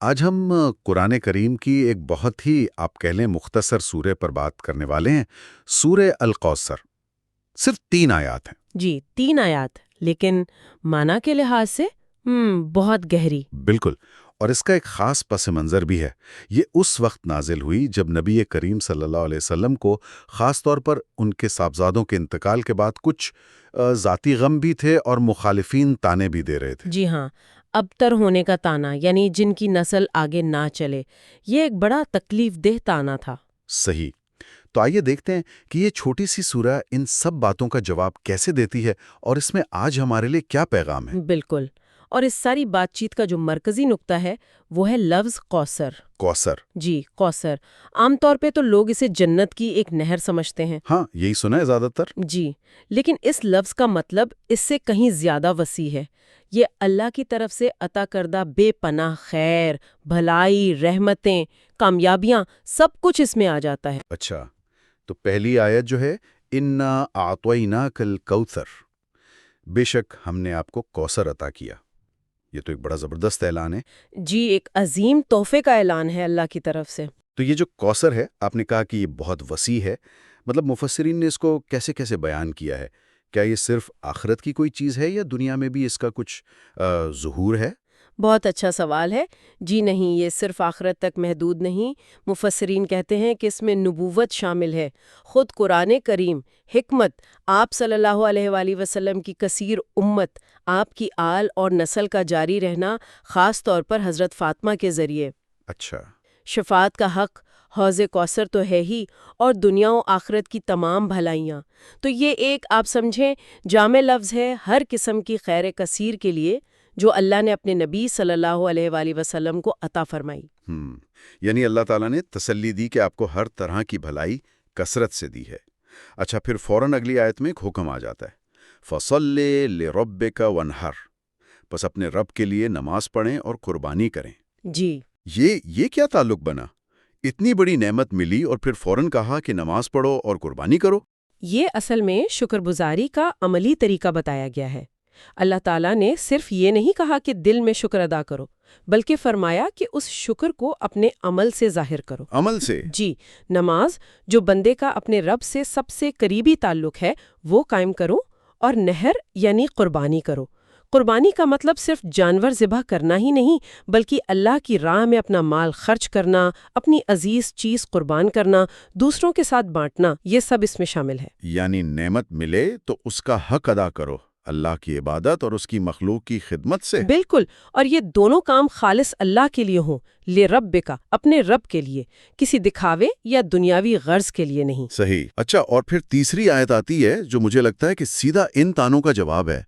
آج ہم قرآن کریم کی ایک بہت ہی آپ کہہ لیں مختصر سورہ پر بات کرنے والے ہیں۔ سورہ القوثر، صرف 3 آیات ہیں۔ جی 3 آیات، لیکن معنی کے لحاظ سے بہت گہری۔ بالکل، اور اس کا ایک خاص پس منظر بھی ہے۔ یہ اس وقت نازل ہوئی جب نبی کریم صلی اللہ علیہ وسلم کو خاص طور پر ان کے صاحبزادوں کے انتقال کے بعد کچھ ذاتی غم بھی تھے اور مخالفین تانے بھی دے رہے تھے۔ جی ہاں، ابتر ہونے کا تانا، یعنی جن کی نسل آگے نہ چلے، یہ ایک بڑا تکلیف دہ تانا تھا۔ صحیح۔ تو آئیے دیکھتے ہیں کہ یہ چھوٹی سی سورہ ان سب باتوں کا جواب کیسے دیتی ہے اور اس میں آج ہمارے لیے کیا پیغام ہے۔ بالکل، اور اس ساری بات چیت کا جو مرکزی نقطہ ہے وہ ہے لفظ کوثر۔ کوثر، جی کوثر، عام طور پہ تو لوگ اسے جنت کی ایک نہر سمجھتے ہیں۔ ہاں یہی سنا ہے زیادہ تر۔ جی، لیکن اس لفظ کا مطلب اس سے کہیں زیادہ وسیع ہے۔ یہ اللہ کی طرف سے عطا کردہ بے پناہ خیر، بھلائی، رحمتیں، کامیابیاں، سب کچھ اس میں آ جاتا ہے۔ اچھا، تو پہلی آیت جو ہے انا اعطیناک الکوثر، بے شک ہم نے آپ کو کوثر عطا کیا۔ یہ تو ایک بڑا زبردست اعلان ہے۔ جی، ایک عظیم تحفے کا اعلان ہے اللہ کی طرف سے۔ تو یہ جو کوثر ہے، آپ نے کہا کہ یہ بہت وسیع ہے، مطلب مفسرین نے اس کو کیسے کیسے بیان کیا ہے؟ کیا یہ صرف آخرت کی کوئی چیز ہے یا دنیا میں بھی اس کا کچھ ظہور ہے؟ بہت اچھا سوال ہے۔ جی نہیں، یہ صرف آخرت تک محدود نہیں۔ مفسرین کہتے ہیں کہ اس میں نبوت شامل ہے۔ خود قرآن کریم، حکمت، آپ صلی اللہ علیہ وآلہ وسلم کی کثیر امت، آپ کی آل اور نسل کا جاری رہنا، خاص طور پر حضرت فاطمہ کے ذریعے، اچھا، شفاعت کا حق، حوض کوثر تو ہے ہی، اور دنیا و آخرت کی تمام بھلائیاں۔ تو یہ ایک آپ سمجھیں جامع لفظ ہے ہر قسم کی خیر کثیر کے لیے جو اللہ نے اپنے نبی صلی اللہ علیہ وآلہ وسلم کو عطا فرمائی۔ یعنی اللہ تعالیٰ نے تسلی دی کہ آپ کو ہر طرح کی بھلائی کثرت سے دی ہے۔ اچھا، پھر فوراً اگلی آیت میں ایک حکم آ جاتا ہے، فَصَلِّ لِرَبِّكَ وَانْحَرْ، بس اپنے رب کے لیے نماز پڑھیں اور قربانی کریں۔ جی، یہ کیا تعلق بنا؟ اتنی بڑی نعمت ملی اور پھر فوراً کہا کہ نماز پڑھو اور قربانی کرو۔ یہ اصل میں شکر گزاری کا عملی طریقہ بتایا گیا ہے۔ اللہ تعالیٰ نے صرف یہ نہیں کہا کہ دل میں شکر ادا کرو، بلکہ فرمایا کہ اس شکر کو اپنے عمل سے ظاہر کرو۔ عمل سے؟ جی، نماز جو بندے کا اپنے رب سے سب سے قریبی تعلق ہے وہ قائم کرو، اور نہر یعنی قربانی کرو۔ قربانی کا مطلب صرف جانور ذبح کرنا ہی نہیں، بلکہ اللہ کی راہ میں اپنا مال خرچ کرنا، اپنی عزیز چیز قربان کرنا، دوسروں کے ساتھ بانٹنا، یہ سب اس میں شامل ہے۔ یعنی نعمت ملے تو اس کا حق ادا کرو، اللہ کی عبادت اور اس کی مخلوق کی خدمت سے۔ بالکل، اور یہ دونوں کام خالص اللہ کے لیے ہوں، لے رب کا، اپنے رب کے لیے، کسی دکھاوے یا دنیاوی غرض کے لیے نہیں۔ صحیح۔ اچھا، اور پھر تیسری آیت آتی ہے جو مجھے لگتا ہے کہ سیدھا ان تانوں کا جواب ہے،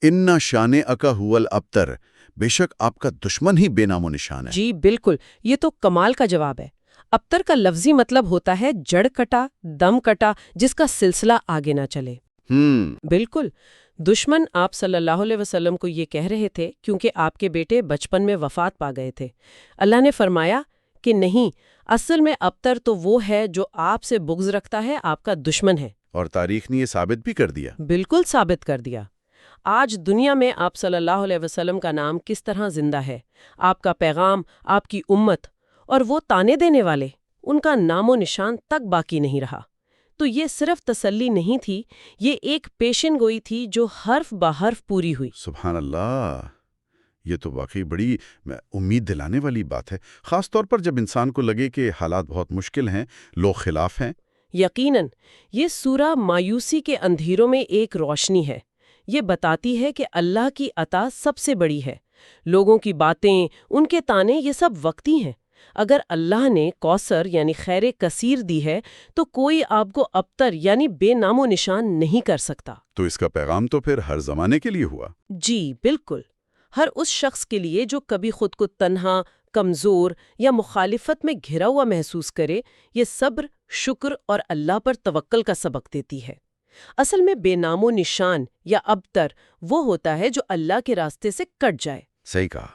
اِنَّ شَانِئَکَ هُوَ الْأَبْتَرُ، بے شک آپ کا دشمن ہی بے نام و نشان ہے۔ جی بالکل، یہ تو کمال کا جواب ہے۔ ابتر کا لفظی مطلب ہوتا ہے جڑ کٹا، دم کٹا، جس کا سلسلہ آگے نہ چلے۔ بالکل، دشمن آپ صلی اللہ علیہ وسلم کو یہ کہہ رہے تھے کیونکہ آپ کے بیٹے بچپن میں وفات پا گئے تھے۔ اللہ نے فرمایا کہ نہیں، اصل میں ابتر تو وہ ہے جو آپ سے بغض رکھتا ہے، آپ کا دشمن ہے۔ اور تاریخ نے یہ ثابت بھی کر دیا۔ بالکل ثابت کر دیا۔ آج دنیا میں آپ صلی اللہ علیہ وسلم کا نام کس طرح زندہ ہے، آپ کا پیغام، آپ کی امت، اور وہ تانے دینے والے، ان کا نام و نشان تک باقی نہیں رہا۔ تو یہ صرف تسلی نہیں تھی، یہ ایک پیشن گوئی تھی جو حرف بہ حرف پوری ہوئی۔ سبحان اللہ، یہ تو واقعی بڑی امید دلانے والی بات ہے، خاص طور پر جب انسان کو لگے کہ حالات بہت مشکل ہیں، لوگ خلاف ہیں۔ یقیناً، یہ سورہ مایوسی کے اندھیروں میں ایک روشنی ہے۔ یہ بتاتی ہے کہ اللہ کی عطا سب سے بڑی ہے۔ لوگوں کی باتیں، ان کے تانے، یہ سب وقتی ہیں۔ اگر اللہ نے کوثر یعنی خیر کثیر دی ہے تو کوئی آپ کو ابتر یعنی بے نام و نشان نہیں کر سکتا۔ تو اس کا پیغام تو پھر ہر زمانے کے لیے ہوا۔ جی بالکل، ہر اس شخص کے لیے جو کبھی خود کو تنہا، کمزور یا مخالفت میں گھرا ہوا محسوس کرے، یہ صبر، شکر اور اللہ پر توکل کا سبق دیتی ہے۔ اصل میں بے نام و نشان یا ابتر وہ ہوتا ہے جو اللہ کے راستے سے کٹ جائے۔ صحیح کہا۔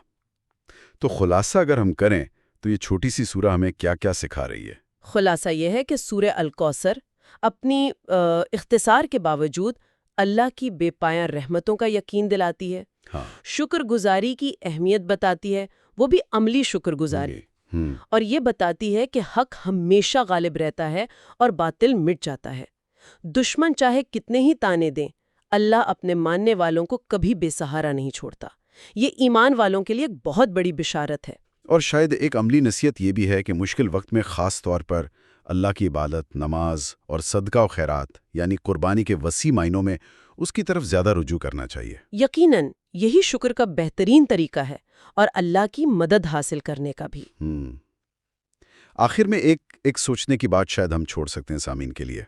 تو خلاصہ اگر ہم کریں تو یہ چھوٹی سی سورہ ہمیں کیا کیا سکھا رہی ہے؟ خلاصہ یہ ہے کہ سورہ الکوثر اپنی اختصار کے باوجود اللہ کی بے پایاں رحمتوں کا یقین دلاتی ہے، ہاں، شکر گزاری کی اہمیت بتاتی ہے، وہ بھی عملی شکر گزاری، اور یہ بتاتی ہے کہ حق ہمیشہ غالب رہتا ہے اور باطل مٹ جاتا ہے۔ دشمن چاہے کتنے ہی تانے دیں، اللہ اپنے ماننے والوں کو کبھی بے سہارا نہیں چھوڑتا۔ یہ ایمان والوں کے لیے ایک بہت بڑی بشارت ہے۔ اور شاید ایک عملی نصیحت یہ بھی ہے کہ مشکل وقت میں خاص طور پر اللہ کی عبادت، نماز اور صدقہ و خیرات یعنی قربانی کے وسیع معنوں میں اس کی طرف زیادہ رجوع کرنا چاہیے۔ یقیناً یہی شکر کا بہترین طریقہ ہے، اور اللہ کی مدد حاصل کرنے کا بھی۔ آخر میں ایک سوچنے کی بات شاید ہم چھوڑ سکتے ہیں سامعین کے لیے۔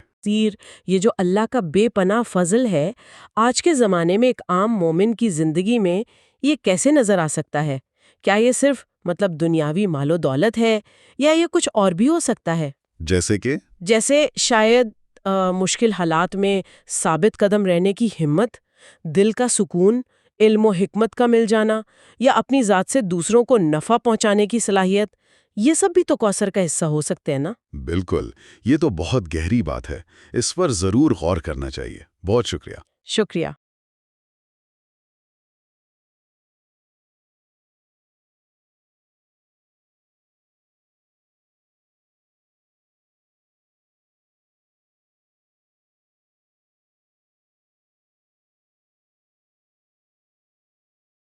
یہ جو اللہ کا بے پناہ فضل ہے، آج کے زمانے میں ایک عام مومن کی زندگی میں یہ کیسے نظر آ سکتا ہے؟ کیا یہ صرف دنیاوی مال و دولت ہے، یا یہ کچھ اور بھی ہو سکتا ہے؟ جیسے شاید مشکل حالات میں ثابت قدم رہنے کی ہمت، دل کا سکون، علم و حکمت کا مل جانا، یا اپنی ذات سے دوسروں کو نفع پہنچانے کی صلاحیت، یہ سب بھی تو کوثر کا حصہ ہو سکتے ہیں نا؟ بالکل، یہ تو بہت گہری بات ہے، اس پر ضرور غور کرنا چاہیے۔ بہت شکریہ۔ شکریہ۔